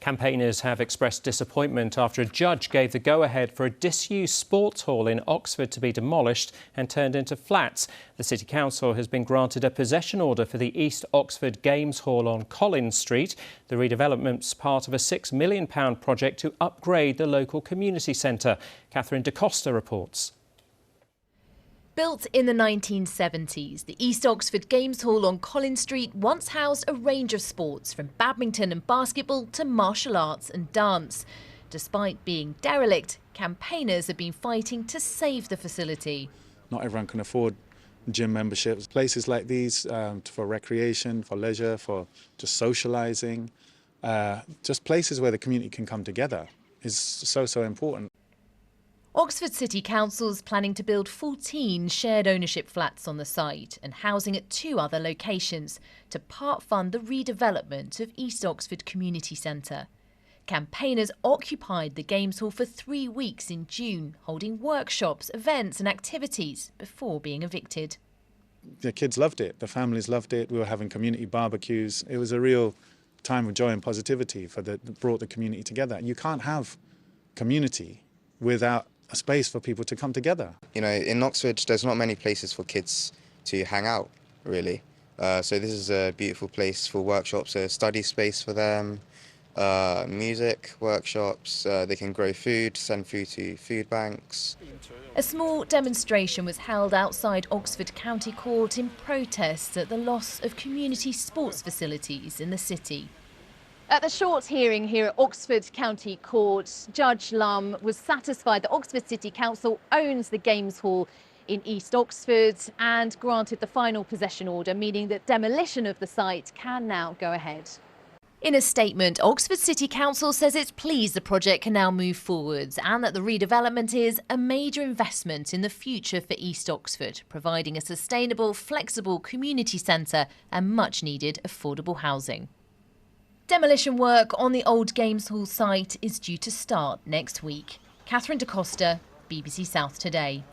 Campaigners have expressed disappointment after a judge gave the go-ahead for a disused sports hall in Oxford to be demolished and turned into flats. The City Council has been granted a possession order for the East Oxford Games Hall on Collins Street. The redevelopment's part of a £6 million project to upgrade the local community centre. Catherine Da Costa reports. Built in the 1970s, the East Oxford Games Hall on Collins Street once housed a range of sports, from badminton and basketball to martial arts and dance. Despite being derelict, campaigners have been fighting to save the facility. Not everyone can afford gym memberships. Places like these for recreation, for leisure, for just socialising, just places where the community can come together is so important. Oxford City Council's planning to build 14 shared ownership flats on the site and housing at 2 other locations to part fund the redevelopment of East Oxford Community Centre. Campaigners occupied the Games Hall for 3 weeks in June, holding workshops, events and activities before being evicted. The kids loved it, the families loved it, we were having community barbecues. It was a real time of joy and positivity that brought the community together. You can't have community without a space for people to come together. You know, in Oxford, there's not many places for kids to hang out, really. So this is a beautiful place for workshops, a study space for them, music workshops, they can grow food, send food to food banks. A small demonstration was held outside Oxford County Court in protest at the loss of community sports facilities in the city. At the short hearing here at Oxford County Court, Judge Lum was satisfied that Oxford City Council owns the Games Hall in East Oxford and granted the final possession order, meaning that demolition of the site can now go ahead. In a statement, Oxford City Council says it's pleased the project can now move forwards and that the redevelopment is a major investment in the future for East Oxford, providing a sustainable, flexible community centre and much needed affordable housing. Demolition work on the old Games Hall site is due to start next week. Catherine Da Costa, BBC South Today.